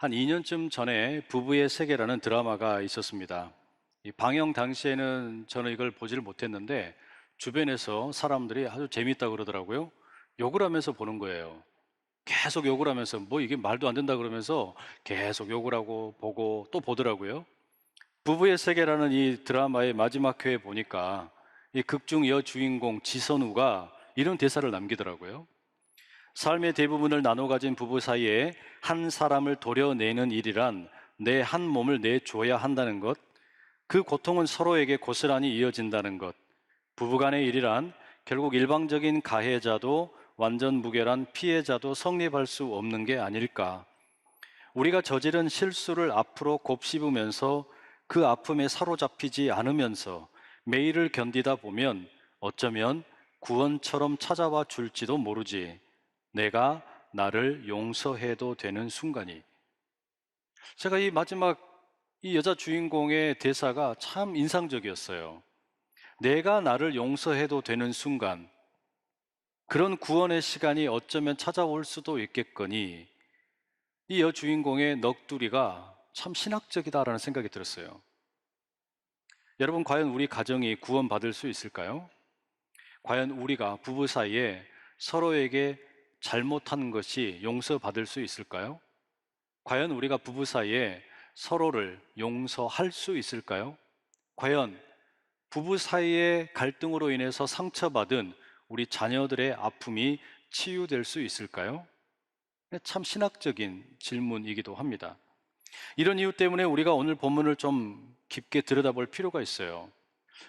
한 2년쯤 전에 부부의 세계라는 드라마가 있었습니다. 이 방영 당시에는 저는 이걸 보지를 못했는데 주변에서 사람들이 아주 재밌다고 그러더라고요. 욕을 하면서 보는 거예요. 계속 욕을 하면서 뭐 이게 말도 안 된다 그러면서 계속 욕을 하고 보고 또 보더라고요. 부부의 세계라는 이 드라마의 마지막 회에 보니까 이 극중 여주인공 지선우가 이런 대사를 남기더라고요. 삶의 대부분을 나눠 가진 부부 사이에 한 사람을 도려내는 일이란 내 한 몸을 내줘야 한다는 것, 그 고통은 서로에게 고스란히 이어진다는 것, 부부간의 일이란 결국 일방적인 가해자도 완전 무결한 피해자도 성립할 수 없는 게 아닐까. 우리가 저지른 실수를 앞으로 곱씹으면서 그 아픔에 사로잡히지 않으면서 매일을 견디다 보면 어쩌면 구원처럼 찾아와 줄지도 모르지. 내가 나를 용서해도 되는 순간이. 제가 이 마지막 이 여자 주인공의 대사가 참 인상적이었어요. 내가 나를 용서해도 되는 순간, 그런 구원의 시간이 어쩌면 찾아올 수도 있겠거니, 이 여주인공의 넋두리가 참 신학적이다라는 생각이 들었어요. 여러분, 과연 우리 가정이 구원받을 수 있을까요? 과연 우리가 부부 사이에 서로에게 잘못한 것이 용서받을 수 있을까요? 과연 우리가 부부 사이에 서로를 용서할 수 있을까요? 과연 부부 사이의 갈등으로 인해서 상처받은 우리 자녀들의 아픔이 치유될 수 있을까요? 참 신학적인 질문이기도 합니다. 이런 이유 때문에 우리가 오늘 본문을 좀 깊게 들여다볼 필요가 있어요.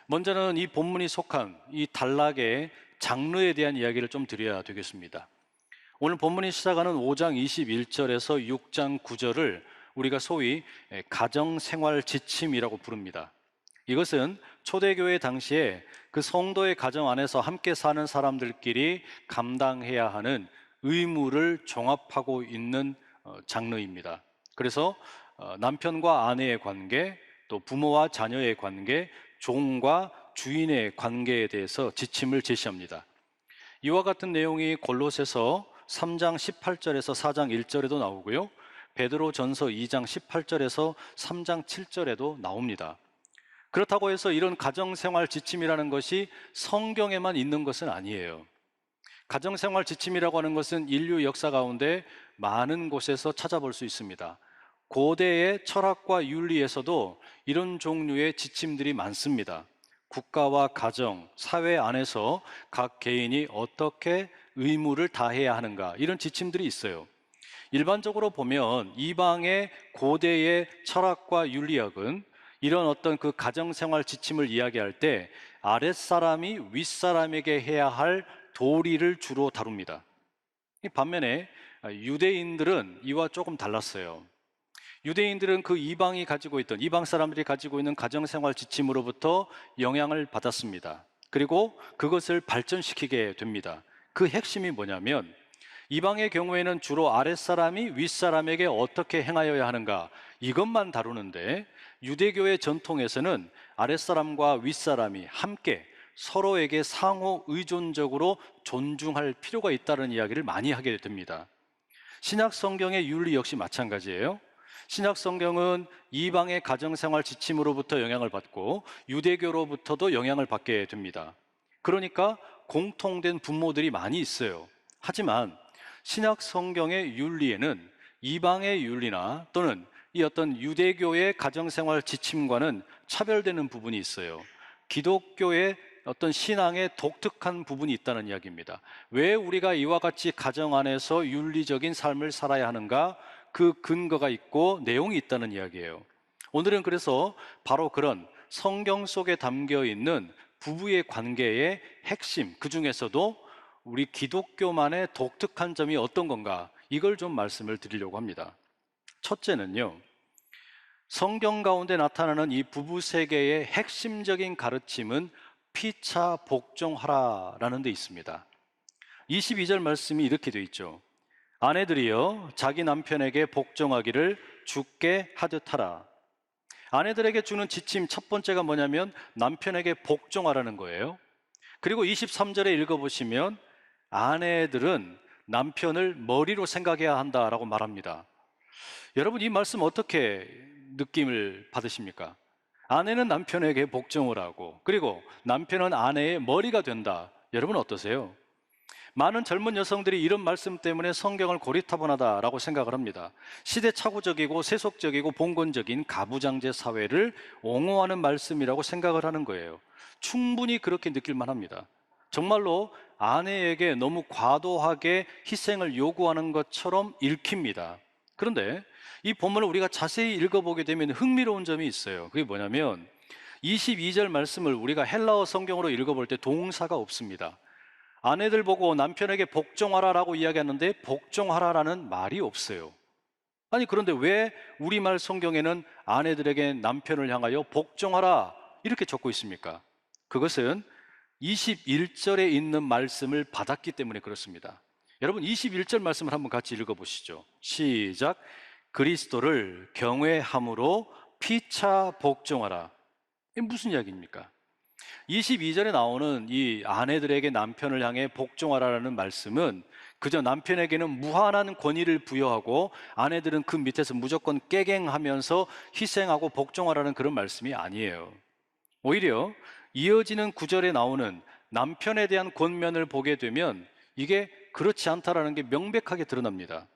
먼저는 이 본문이 속한 이 단락의 장르에 대한 이야기를 좀 드려야 되겠습니다. 오늘 본문이 시작하는 5장 21절에서 6장 9절을 우리가 소위 가정생활 지침이라고 부릅니다. 이것은 초대교회 당시에 그 성도의 가정 안에서 함께 사는 사람들끼리 감당해야 하는 의무를 종합하고 있는 장르입니다. 그래서 남편과 아내의 관계, 또 부모와 자녀의 관계, 종과 주인의 관계에 대해서 지침을 제시합니다. 이와 같은 내용이 골로새서 3장 18절에서 4장 1절에도 나오고요. 베드로전서 2장 18절에서 3장 7절에도 나옵니다. 그렇다고 해서 이런 가정생활 지침이라는 것이 성경에만 있는 것은 아니에요. 가정생활 지침이라고 하는 것은 인류 역사 가운데 많은 곳에서 찾아볼 수 있습니다. 고대의 철학과 윤리에서도 이런 종류의 지침들이 많습니다. 국가와 가정, 사회 안에서 각 개인이 어떻게 의무를 다해야 하는가, 이런 지침들이 있어요. 일반적으로 보면 이방의 고대의 철학과 윤리학은 이런 어떤 그 가정생활 지침을 이야기할 때 아랫사람이 윗사람에게 해야 할 도리를 주로 다룹니다. 반면에 유대인들은 이와 조금 달랐어요. 유대인들은 그 이방이 가지고 있던, 이방 사람들이 가지고 있는 가정생활 지침으로부터 영향을 받았습니다. 그리고 그것을 발전시키게 됩니다. 그 핵심이 뭐냐면, 이방의 경우에는 주로 아랫사람이 윗사람에게 어떻게 행하여야 하는가, 이것만 다루는데, 유대교의 전통에서는 아랫사람과 윗사람이 함께 서로에게 상호 의존적으로 존중할 필요가 있다는 이야기를 많이 하게 됩니다. 신약 성경의 윤리 역시 마찬가지예요. 신약 성경은 이방의 가정생활 지침으로부터 영향을 받고 유대교로부터도 영향을 받게 됩니다. 그러니까 공통된 분모들이 많이 있어요. 하지만 신약 성경의 윤리에는 이방의 윤리나 또는 이 어떤 유대교의 가정생활 지침과는 차별되는 부분이 있어요. 기독교의 어떤 신앙의 독특한 부분이 있다는 이야기입니다. 왜 우리가 이와 같이 가정 안에서 윤리적인 삶을 살아야 하는가? 그 근거가 있고 내용이 있다는 이야기예요. 오늘은 그래서 바로 그런 성경 속에 담겨 있는 부부의 관계의 핵심, 그 중에서도 우리 기독교만의 독특한 점이 어떤 건가, 이걸 좀 말씀을 드리려고 합니다. 첫째는요, 성경 가운데 나타나는 이 부부 세계의 핵심적인 가르침은 피차 복종하라라는 데 있습니다. 22절 말씀이 이렇게 되어 있죠. 아내들이여 자기 남편에게 복종하기를 주께 하듯 하라. 아내들에게 주는 지침 첫 번째가 뭐냐면 남편에게 복종하라는 거예요. 그리고 23절에 읽어보시면 아내들은 남편을 머리로 생각해야 한다라고 말합니다. 여러분, 이 말씀 어떻게 느낌을 받으십니까? 아내는 남편에게 복종을 하고, 그리고 남편은 아내의 머리가 된다. 여러분 어떠세요? 많은 젊은 여성들이 이런 말씀 때문에 성경을 고리타분하다라고 생각을 합니다. 시대착오적이고 세속적이고 봉건적인 가부장제 사회를 옹호하는 말씀이라고 생각을 하는 거예요. 충분히 그렇게 느낄 만합니다. 정말로 아내에게 너무 과도하게 희생을 요구하는 것처럼 읽힙니다. 그런데 이 본문을 우리가 자세히 읽어보게 되면 흥미로운 점이 있어요. 그게 뭐냐면 22절 말씀을 우리가 헬라어 성경으로 읽어볼 때 동사가 없습니다. 아내들 보고 남편에게 복종하라라고 이야기하는데 복종하라라는 말이 없어요. 아니, 그런데 왜 우리말 성경에는 아내들에게 남편을 향하여 복종하라 이렇게 적고 있습니까? 그것은 21절에 있는 말씀을 받았기 때문에 그렇습니다. 여러분, 21절 말씀을 한번 같이 읽어보시죠. 시작. 그리스도를 경외함으로 피차 복종하라. 이게 무슨 이야기입니까? 22절에 나오는 이 아내들에게 남편을 향해 복종하라는 말씀은 그저 남편에게는 무한한 권위를 부여하고 아내들은 그 밑에서 무조건 깨갱하면서 희생하고 복종하라는 그런 말씀이 아니에요. 오히려 이어지는 구절에 나오는 남편에 대한 권면을 보게 되면 이게 그렇지 않다라는 게 명백하게 드러납니다.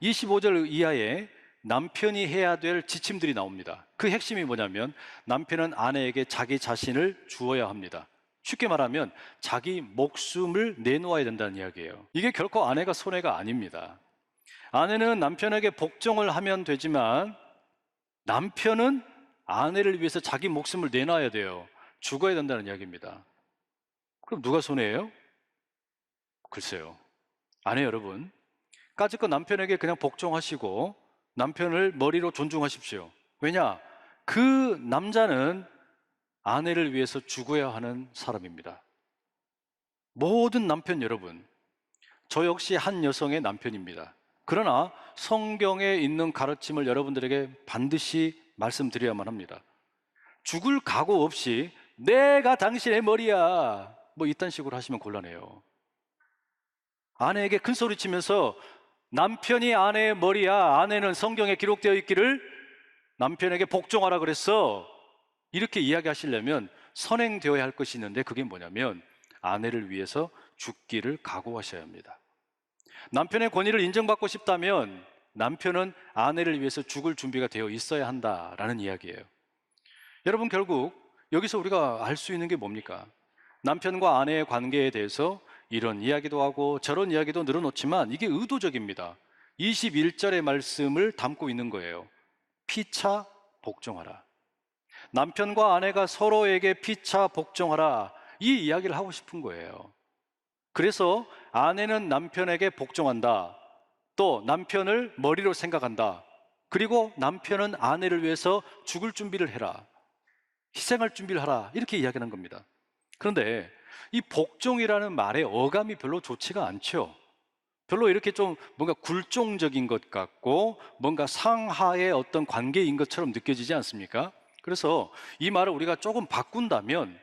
25절 이하에 남편이 해야 될 지침들이 나옵니다. 그 핵심이 뭐냐면 남편은 아내에게 자기 자신을 주어야 합니다. 쉽게 말하면 자기 목숨을 내놓아야 된다는 이야기예요. 이게 결코 아내가 손해가 아닙니다. 아내는 남편에게 복종을 하면 되지만 남편은 아내를 위해서 자기 목숨을 내놔야 돼요. 죽어야 된다는 이야기입니다. 그럼 누가 손해예요? 글쎄요. 아내 여러분, 까짓거 남편에게 그냥 복종하시고 남편을 머리로 존중하십시오. 왜냐? 그 남자는 아내를 위해서 죽어야 하는 사람입니다. 모든 남편 여러분, 저 역시 한 여성의 남편입니다. 그러나 성경에 있는 가르침을 여러분들에게 반드시 말씀드려야만 합니다. 죽을 각오 없이 내가 당신의 머리야 뭐 이딴 식으로 하시면 곤란해요. 아내에게 큰 소리 치면서 남편이 아내의 머리야, 아내는 성경에 기록되어 있기를 남편에게 복종하라 그랬어, 이렇게 이야기하시려면 선행되어야 할 것이 있는데 그게 뭐냐면 아내를 위해서 죽기를 각오하셔야 합니다. 남편의 권위를 인정받고 싶다면 남편은 아내를 위해서 죽을 준비가 되어 있어야 한다라는 이야기예요. 여러분, 결국 여기서 우리가 알 수 있는 게 뭡니까? 남편과 아내의 관계에 대해서 이런 이야기도 하고 저런 이야기도 늘어놓지만 이게 의도적입니다. 21절의 말씀을 담고 있는 거예요. 피차 복종하라. 남편과 아내가 서로에게 피차 복종하라, 이 이야기를 하고 싶은 거예요. 그래서 아내는 남편에게 복종한다. 또 남편을 머리로 생각한다. 그리고 남편은 아내를 위해서 죽을 준비를 해라. 희생할 준비를 하라. 이렇게 이야기하는 겁니다. 그런데 이 복종이라는 말의 어감이 별로 좋지가 않죠. 별로 이렇게 좀 뭔가 굴종적인 것 같고 뭔가 상하의 어떤 관계인 것처럼 느껴지지 않습니까? 그래서 이 말을 우리가 조금 바꾼다면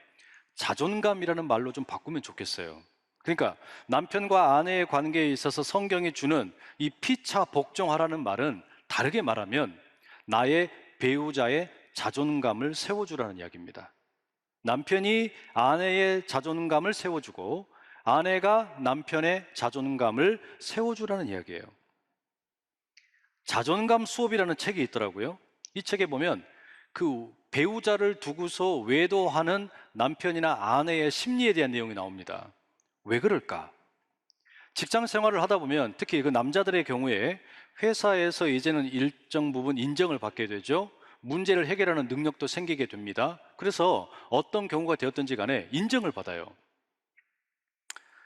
자존감이라는 말로 좀 바꾸면 좋겠어요. 그러니까 남편과 아내의 관계에 있어서 성경이 주는 이 피차 복종하라는 말은 다르게 말하면 나의 배우자의 자존감을 세워주라는 이야기입니다. 남편이 아내의 자존감을 세워주고 아내가 남편의 자존감을 세워주라는 이야기예요. 자존감 수업이라는 책이 있더라고요. 이 책에 보면 그 배우자를 두고서 외도하는 남편이나 아내의 심리에 대한 내용이 나옵니다. 왜 그럴까? 직장 생활을 하다 보면 특히 그 남자들의 경우에 회사에서 이제는 일정 부분 인정을 받게 되죠. 문제를 해결하는 능력도 생기게 됩니다. 그래서 어떤 경우가 되었든지 간에 인정을 받아요.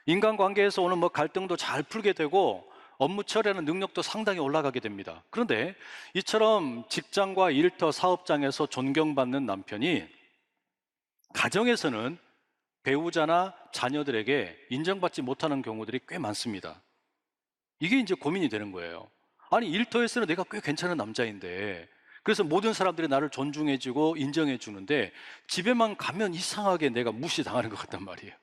인간관계에서 오는 갈등도 잘 풀게 되고 업무 처리하는 능력도 상당히 올라가게 됩니다. 그런데 이처럼 직장과 일터, 사업장에서 존경받는 남편이 가정에서는 배우자나 자녀들에게 인정받지 못하는 경우들이 꽤 많습니다. 이게 이제 고민이 되는 거예요. 아니, 일터에서는 내가 꽤 괜찮은 남자인데, 그래서 모든 사람들이 나를 존중해주고 인정해주는데 집에만 가면 이상하게 내가 무시당하는 것 같단 말이에요.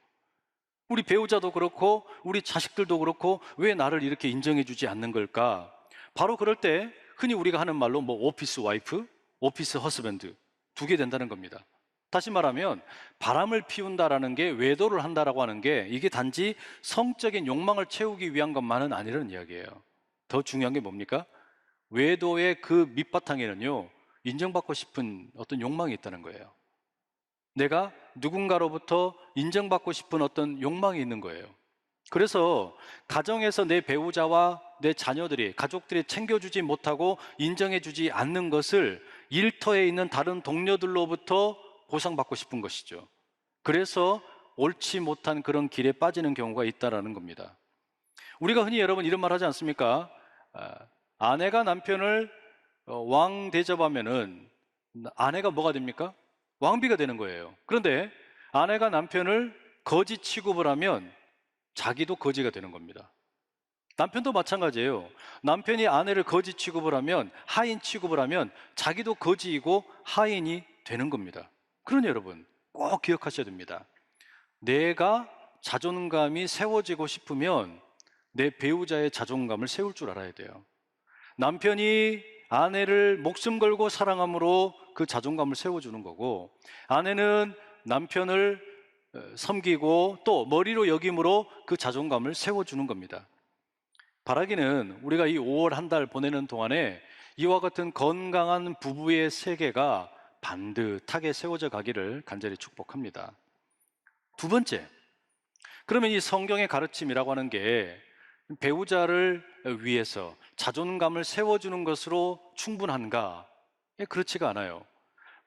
우리 배우자도 그렇고 우리 자식들도 그렇고 왜 나를 이렇게 인정해주지 않는 걸까? 바로 그럴 때 흔히 우리가 하는 말로 뭐 오피스 와이프, 오피스 허스밴드 두 개 된다는 겁니다. 다시 말하면 바람을 피운다라는 게, 외도를 한다라고 하는 게 이게 단지 성적인 욕망을 채우기 위한 것만은 아니라는 이야기예요. 더 중요한 게 뭡니까? 외도의 그 밑바탕에는요, 인정받고 싶은 어떤 욕망이 있다는 거예요. 내가 누군가로부터 인정받고 싶은 어떤 욕망이 있는 거예요. 그래서 가정에서 내 배우자와 내 자녀들이, 가족들이 챙겨주지 못하고 인정해주지 않는 것을 일터에 있는 다른 동료들로부터 보상받고 싶은 것이죠. 그래서 옳지 못한 그런 길에 빠지는 경우가 있다라는 겁니다. 우리가 흔히 여러분 이런 말 하지 않습니까? 아내가 남편을 왕 대접하면은 아내가 뭐가 됩니까? 왕비가 되는 거예요. 그런데 아내가 남편을 거지 취급을 하면 자기도 거지가 되는 겁니다. 남편도 마찬가지예요. 남편이 아내를 거지 취급을 하면, 하인 취급을 하면 자기도 거지이고 하인이 되는 겁니다. 그러니 여러분 꼭 기억하셔야 됩니다. 내가 자존감이 세워지고 싶으면 내 배우자의 자존감을 세울 줄 알아야 돼요. 남편이 아내를 목숨 걸고 사랑함으로 그 자존감을 세워주는 거고, 아내는 남편을 섬기고 또 머리로 여김으로 그 자존감을 세워주는 겁니다. 바라기는 우리가 이 5월 한 달 보내는 동안에 이와 같은 건강한 부부의 세계가 반듯하게 세워져 가기를 간절히 축복합니다. 두 번째, 그러면 이 성경의 가르침이라고 하는 게 배우자를 위해서 자존감을 세워주는 것으로 충분한가? 그렇지가 않아요.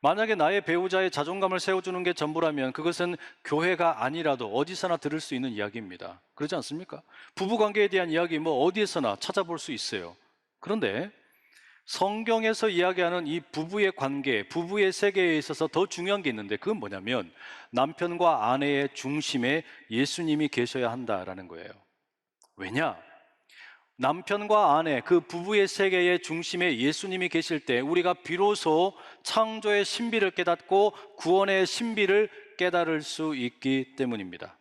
만약에 나의 배우자의 자존감을 세워주는 게 전부라면 그것은 교회가 아니라도 어디서나 들을 수 있는 이야기입니다. 그렇지 않습니까? 부부관계에 대한 이야기 뭐 어디에서나 찾아볼 수 있어요. 그런데 성경에서 이야기하는 이 부부의 관계, 부부의 세계에 있어서 더 중요한 게 있는데, 그건 뭐냐면 남편과 아내의 중심에 예수님이 계셔야 한다라는 거예요. 왜냐? 남편과 아내, 그 부부의 세계의 중심에 예수님이 계실 때 우리가 비로소 창조의 신비를 깨닫고 구원의 신비를 깨달을 수 있기 때문입니다.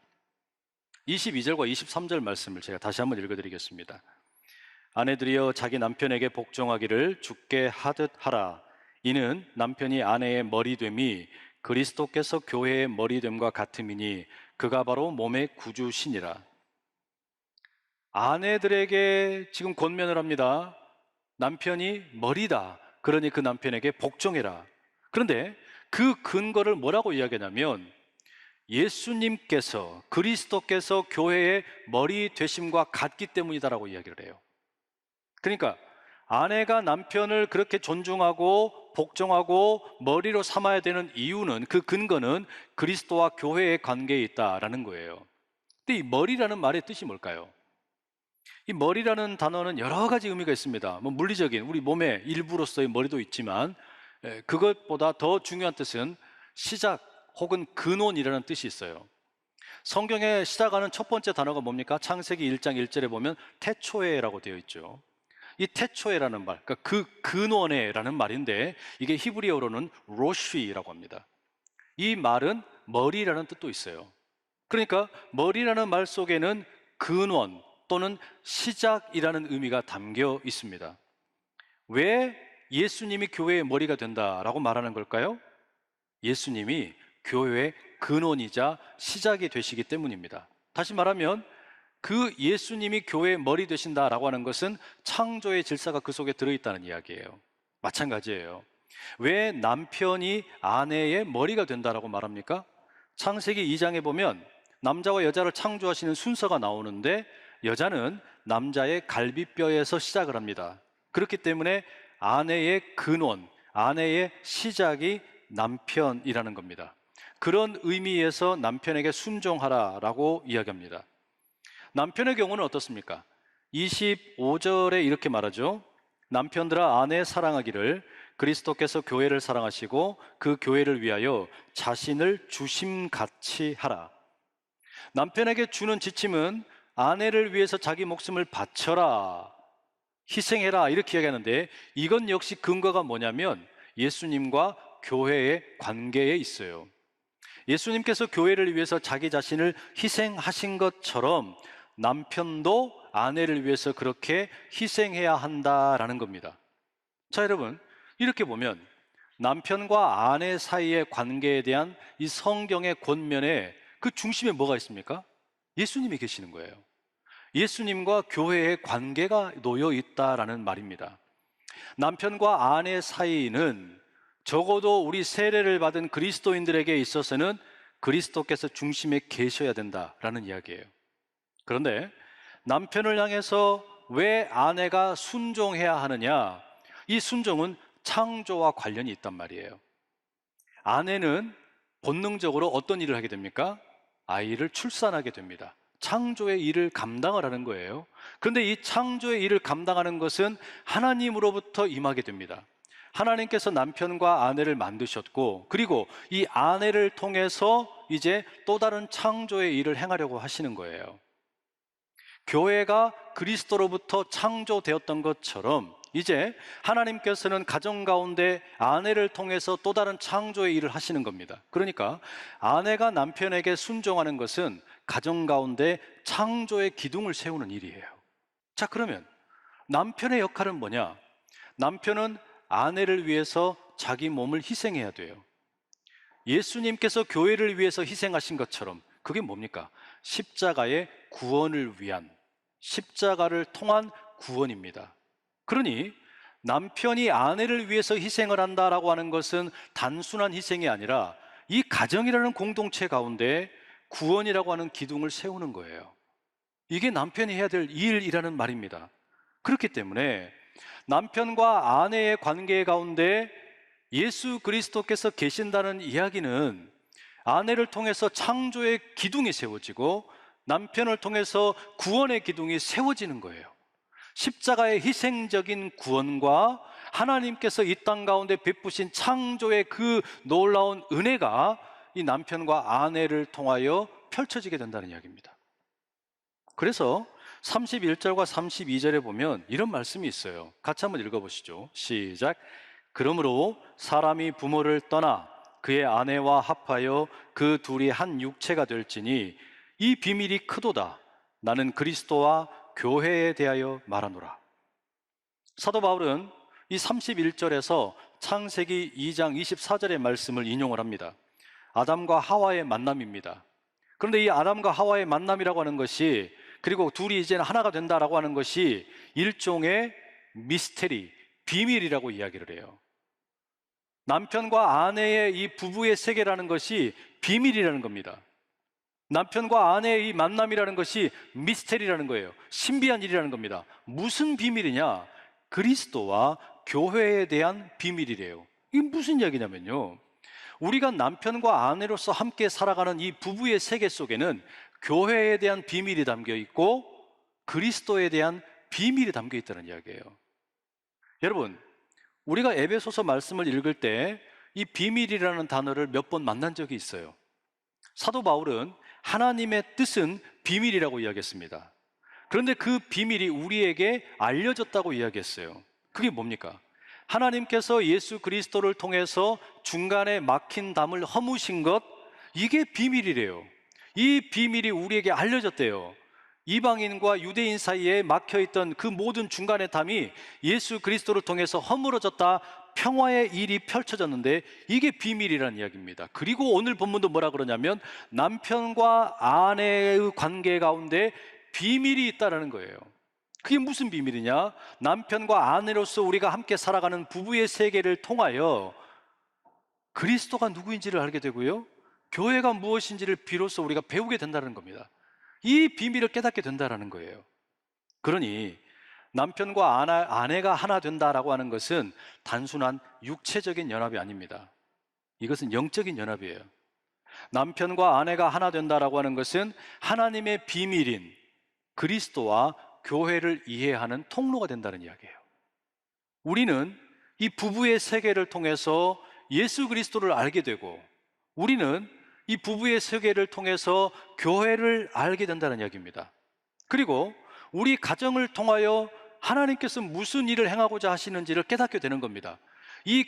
22절과 23절 말씀을 제가 다시 한번 읽어드리겠습니다. 아내들이여 자기 남편에게 복종하기를 주께 하듯 하라. 이는 남편이 아내의 머리됨이 그리스도께서 교회의 머리됨과 같음이니 그가 바로 몸의 구주시니라. 아내들에게 지금 권면을 합니다. 남편이 머리다. 그러니 그 남편에게 복종해라. 그런데 그 근거를 뭐라고 이야기하냐면 예수님께서, 그리스도께서 교회의 머리 되심과 같기 때문이다라고 이야기를 해요. 그러니까 아내가 남편을 그렇게 존중하고 복종하고 머리로 삼아야 되는 이유는, 그 근거는 그리스도와 교회의 관계에 있다라는 거예요. 근데 이 머리라는 말의 뜻이 뭘까요? 이 머리라는 단어는 여러 가지 의미가 있습니다. 뭐 물리적인 우리 몸의 일부로서의 머리도 있지만, 그것보다 더 중요한 뜻은 시작 혹은 근원이라는 뜻이 있어요. 성경에 시작하는 첫 번째 단어가 뭡니까? 창세기 1장 1절에 보면 태초에라고 되어 있죠. 이 태초에라는 말, 그러니까 그 근원에라는 말인데 이게 히브리어로는 로쉬라고 합니다. 이 말은 머리라는 뜻도 있어요. 그러니까 머리라는 말 속에는 근원 또는 시작이라는 의미가 담겨 있습니다. 왜 예수님이 교회의 머리가 된다라고 말하는 걸까요? 예수님이 교회의 근원이자 시작이 되시기 때문입니다. 다시 말하면 그 예수님이 교회의 머리 되신다라고 하는 것은 창조의 질서가 그 속에 들어있다는 이야기예요. 마찬가지예요. 왜 남편이 아내의 머리가 된다라고 말합니까? 창세기 2장에 보면 남자와 여자를 창조하시는 순서가 나오는데 여자는 남자의 갈비뼈에서 시작을 합니다. 그렇기 때문에 아내의 근원, 아내의 시작이 남편이라는 겁니다. 그런 의미에서 남편에게 순종하라라고 이야기합니다. 남편의 경우는 어떻습니까? 25절에 이렇게 말하죠. 남편들아 아내 사랑하기를 그리스도께서 교회를 사랑하시고 그 교회를 위하여 자신을 주심같이 하라. 남편에게 주는 지침은 아내를 위해서 자기 목숨을 바쳐라, 희생해라, 이렇게 이야기하는데 이건 역시 근거가 뭐냐면 예수님과 교회의 관계에 있어요. 예수님께서 교회를 위해서 자기 자신을 희생하신 것처럼 남편도 아내를 위해서 그렇게 희생해야 한다라는 겁니다. 자, 여러분, 이렇게 보면 남편과 아내 사이의 관계에 대한 이 성경의 권면에 그 중심에 뭐가 있습니까? 예수님이 계시는 거예요. 예수님과 교회의 관계가 놓여 있다라는 말입니다. 남편과 아내 사이는 적어도 우리 세례를 받은 그리스도인들에게 있어서는 그리스도께서 중심에 계셔야 된다라는 이야기예요. 그런데 남편을 향해서 왜 아내가 순종해야 하느냐? 이 순종은 창조와 관련이 있단 말이에요. 아내는 본능적으로 어떤 일을 하게 됩니까? 아이를 출산하게 됩니다. 창조의 일을 감당을 하는 거예요. 그런데 이 창조의 일을 감당하는 것은 하나님으로부터 임하게 됩니다. 하나님께서 남편과 아내를 만드셨고, 그리고 이 아내를 통해서 이제 또 다른 창조의 일을 행하려고 하시는 거예요. 교회가 그리스도로부터 창조되었던 것처럼 이제 하나님께서는 가정 가운데 아내를 통해서 또 다른 창조의 일을 하시는 겁니다. 그러니까 아내가 남편에게 순종하는 것은 가정 가운데 창조의 기둥을 세우는 일이에요. 자, 그러면 남편의 역할은 뭐냐? 남편은 아내를 위해서 자기 몸을 희생해야 돼요. 예수님께서 교회를 위해서 희생하신 것처럼 그게 뭡니까? 십자가의 구원을 위한, 십자가를 통한 구원입니다. 그러니 남편이 아내를 위해서 희생을 한다라고 하는 것은 단순한 희생이 아니라 이 가정이라는 공동체 가운데 구원이라고 하는 기둥을 세우는 거예요. 이게 남편이 해야 될 일이라는 말입니다. 그렇기 때문에 남편과 아내의 관계 가운데 예수 그리스도께서 계신다는 이야기는 아내를 통해서 창조의 기둥이 세워지고 남편을 통해서 구원의 기둥이 세워지는 거예요. 십자가의 희생적인 구원과 하나님께서 이 땅 가운데 베푸신 창조의 그 놀라운 은혜가 이 남편과 아내를 통하여 펼쳐지게 된다는 이야기입니다. 그래서 31절과 32절에 보면 이런 말씀이 있어요. 같이 한번 읽어보시죠. 시작. 그러므로 사람이 부모를 떠나 그의 아내와 합하여 그 둘이 한 육체가 될지니 이 비밀이 크도다. 나는 그리스도와 교회에 대하여 말하노라. 사도 바울은 이 31절에서 창세기 2장 24절의 말씀을 인용을 합니다. 아담과 하와의 만남입니다. 그런데 이 아담과 하와의 만남이라고 하는 것이, 그리고 둘이 이제는 하나가 된다라고 하는 것이 일종의 미스테리, 비밀이라고 이야기를 해요. 남편과 아내의 이 부부의 세계라는 것이 비밀이라는 겁니다. 남편과 아내의 이 만남이라는 것이 미스테리라는 거예요. 신비한 일이라는 겁니다. 무슨 비밀이냐? 그리스도와 교회에 대한 비밀이래요. 이게 무슨 이야기냐면요, 우리가 남편과 아내로서 함께 살아가는 이 부부의 세계 속에는 교회에 대한 비밀이 담겨 있고 그리스도에 대한 비밀이 담겨 있다는 이야기예요. 여러분, 우리가 에베소서 말씀을 읽을 때 이 비밀이라는 단어를 몇 번 만난 적이 있어요. 사도 바울은 하나님의 뜻은 비밀이라고 이야기했습니다. 그런데 그 비밀이 우리에게 알려졌다고 이야기했어요. 그게 뭡니까? 하나님께서 예수 그리스도를 통해서 중간에 막힌 담을 허무신 것, 이게 비밀이래요. 이 비밀이 우리에게 알려졌대요. 이방인과 유대인 사이에 막혀있던 그 모든 중간의 담이 예수 그리스도를 통해서 허물어졌다, 평화의 일이 펼쳐졌는데 이게 비밀이라는 이야기입니다. 그리고 오늘 본문도 뭐라 그러냐면 남편과 아내의 관계 가운데 비밀이 있다는 거예요. 그게 무슨 비밀이냐? 남편과 아내로서 우리가 함께 살아가는 부부의 세계를 통하여 그리스도가 누구인지를 알게 되고요, 교회가 무엇인지를 비로소 우리가 배우게 된다는 겁니다. 이 비밀을 깨닫게 된다는 거예요. 그러니 남편과 아내가 하나 된다라고 하는 것은 단순한 육체적인 연합이 아닙니다. 이것은 영적인 연합이에요. 남편과 아내가 하나 된다라고 하는 것은 하나님의 비밀인 그리스도와 교회를 이해하는 통로가 된다는 이야기예요. 우리는 이 부부의 세계를 통해서 예수 그리스도를 알게 되고, 우리는 이 부부의 세계를 통해서 교회를 알게 된다는 이야기입니다. 그리고 우리 가정을 통하여 하나님께서 무슨 일을 행하고자 하시는지를 깨닫게 되는 겁니다. 이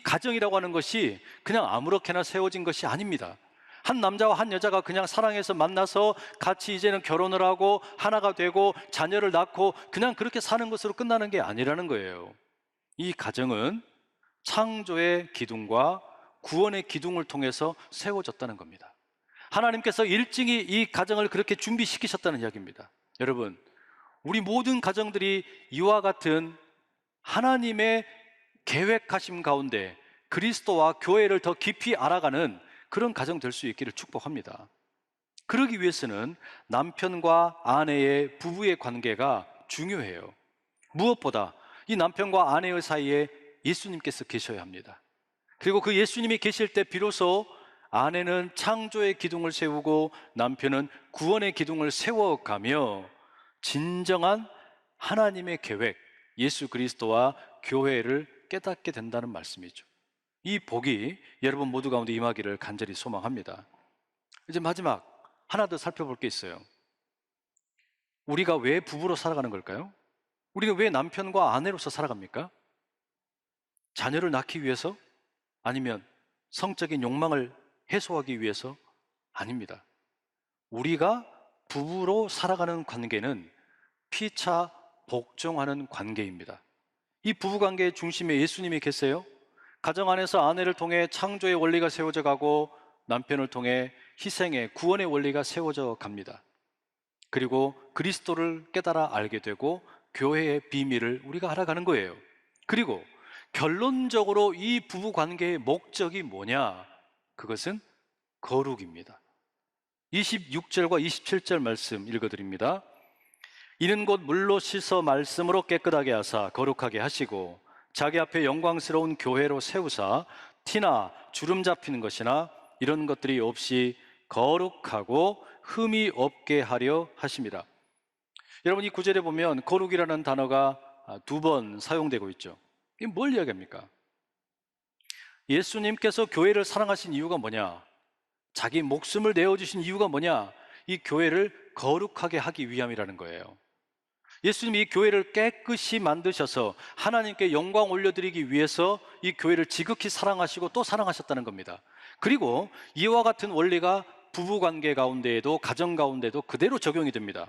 가정이라고 하는 것이 그냥 아무렇게나 세워진 것이 아닙니다. 한 남자와 한 여자가 그냥 사랑해서 만나서 같이 이제는 결혼을 하고 하나가 되고 자녀를 낳고 그냥 그렇게 사는 것으로 끝나는 게 아니라는 거예요. 이 가정은 창조의 기둥과 구원의 기둥을 통해서 세워졌다는 겁니다. 하나님께서 일찍이 이 가정을 그렇게 준비시키셨다는 이야기입니다. 여러분, 우리 모든 가정들이 이와 같은 하나님의 계획하심 가운데 그리스도와 교회를 더 깊이 알아가는 그런 가정 될 수 있기를 축복합니다. 그러기 위해서는 남편과 아내의 부부의 관계가 중요해요. 무엇보다 이 남편과 아내의 사이에 예수님께서 계셔야 합니다. 그리고 그 예수님이 계실 때 비로소 아내는 창조의 기둥을 세우고 남편은 구원의 기둥을 세워가며 진정한 하나님의 계획, 예수 그리스도와 교회를 깨닫게 된다는 말씀이죠. 이 복이 여러분 모두 가운데 임하기를 간절히 소망합니다. 이제 마지막 하나 더 살펴볼 게 있어요. 우리가 왜 부부로 살아가는 걸까요? 우리가 왜 남편과 아내로서 살아갑니까? 자녀를 낳기 위해서? 아니면 성적인 욕망을 해소하기 위해서? 아닙니다. 우리가 부부로 살아가는 관계는 피차 복종하는 관계입니다. 이 부부관계의 중심에 예수님이 계세요. 가정 안에서 아내를 통해 창조의 원리가 세워져 가고 남편을 통해 희생의 구원의 원리가 세워져 갑니다. 그리고 그리스도를 깨달아 알게 되고 교회의 비밀을 우리가 알아가는 거예요. 그리고 결론적으로 이 부부관계의 목적이 뭐냐? 그것은 거룩입니다. 26절과 27절 말씀 읽어드립니다. 이는 곧 물로 씻어 말씀으로 깨끗하게 하사 거룩하게 하시고 자기 앞에 영광스러운 교회로 세우사 티나 주름 잡히는 것이나 이런 것들이 없이 거룩하고 흠이 없게 하려 하십니다. 여러분, 이 구절에 보면 거룩이라는 단어가 두 번 사용되고 있죠. 이게 뭘 이야기합니까? 예수님께서 교회를 사랑하신 이유가 뭐냐? 자기 목숨을 내어주신 이유가 뭐냐? 이 교회를 거룩하게 하기 위함이라는 거예요. 예수님이 이 교회를 깨끗이 만드셔서 하나님께 영광 올려드리기 위해서 이 교회를 지극히 사랑하시고 또 사랑하셨다는 겁니다. 그리고 이와 같은 원리가 부부관계 가운데에도 가정 가운데도 그대로 적용이 됩니다.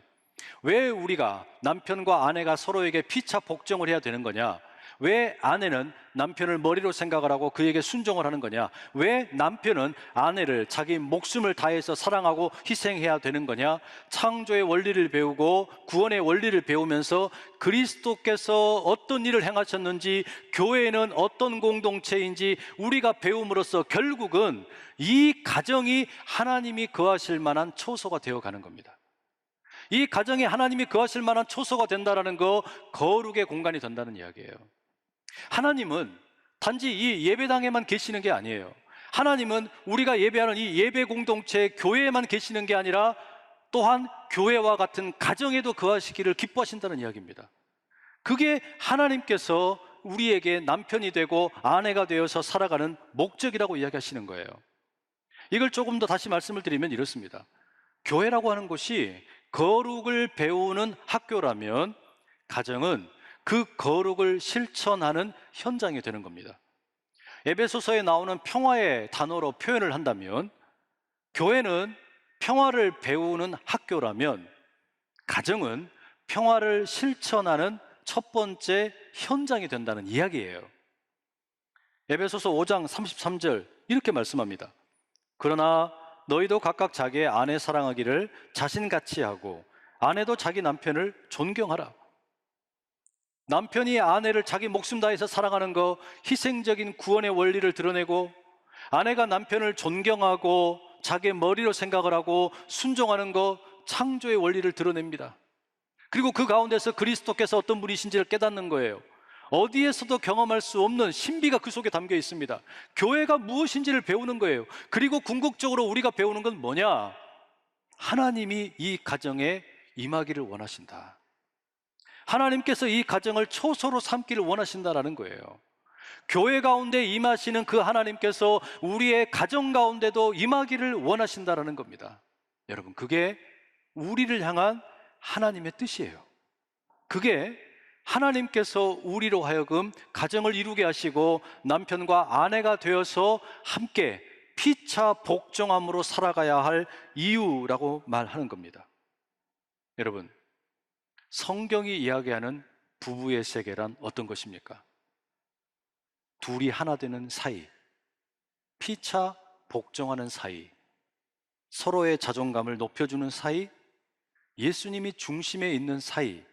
왜 우리가 남편과 아내가 서로에게 피차 복종을 해야 되는 거냐? 왜 아내는 남편을 머리로 생각을 하고 그에게 순종을 하는 거냐? 왜 남편은 아내를 자기 목숨을 다해서 사랑하고 희생해야 되는 거냐? 창조의 원리를 배우고 구원의 원리를 배우면서 그리스도께서 어떤 일을 행하셨는지, 교회는 어떤 공동체인지 우리가 배움으로써 결국은 이 가정이 하나님이 거하실 만한 초소가 되어가는 겁니다. 이 가정에 하나님이 거하실 만한 초소가 된다는 거, 거룩의 공간이 된다는 이야기예요. 하나님은 단지 이 예배당에만 계시는 게 아니에요. 하나님은 우리가 예배하는 이 예배 공동체 교회에만 계시는 게 아니라 또한 교회와 같은 가정에도 거하시기를 기뻐하신다는 이야기입니다. 그게 하나님께서 우리에게 남편이 되고 아내가 되어서 살아가는 목적이라고 이야기하시는 거예요. 이걸 조금 더 다시 말씀을 드리면 이렇습니다. 교회라고 하는 곳이 거룩을 배우는 학교라면 가정은 그 거룩을 실천하는 현장이 되는 겁니다. 에베소서에 나오는 평화의 단어로 표현을 한다면 교회는 평화를 배우는 학교라면 가정은 평화를 실천하는 첫 번째 현장이 된다는 이야기예요. 에베소서 5장 33절 이렇게 말씀합니다. 그러나 너희도 각각 자기의 아내 사랑하기를 자신같이 하고 아내도 자기 남편을 존경하라. 남편이 아내를 자기 목숨 다해서 사랑하는 거, 희생적인 구원의 원리를 드러내고 아내가 남편을 존경하고 자기의 머리로 생각을 하고 순종하는 거, 창조의 원리를 드러냅니다. 그리고 그 가운데서 그리스도께서 어떤 분이신지를 깨닫는 거예요. 어디에서도 경험할 수 없는 신비가 그 속에 담겨 있습니다. 교회가 무엇인지를 배우는 거예요. 그리고 궁극적으로 우리가 배우는 건 뭐냐? 하나님이 이 가정에 임하기를 원하신다. 하나님께서 이 가정을 초소로 삼기를 원하신다라는 거예요. 교회 가운데 임하시는 그 하나님께서 우리의 가정 가운데도 임하기를 원하신다라는 겁니다. 여러분, 그게 우리를 향한 하나님의 뜻이에요. 그게 하나님께서 우리로 하여금 가정을 이루게 하시고 남편과 아내가 되어서 함께 피차 복종함으로 살아가야 할 이유라고 말하는 겁니다. 여러분, 성경이 이야기하는 부부의 세계란 어떤 것입니까? 둘이 하나 되는 사이, 피차 복종하는 사이, 서로의 자존감을 높여주는 사이, 예수님이 중심에 있는 사이,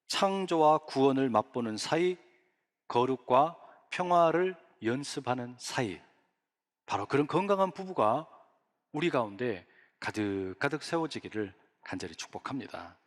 창조와 구원을 맛보는 사이, 거룩과 평화를 연습하는 사이, 바로 그런 건강한 부부가 우리 가운데 가득가득 세워지기를 간절히 축복합니다.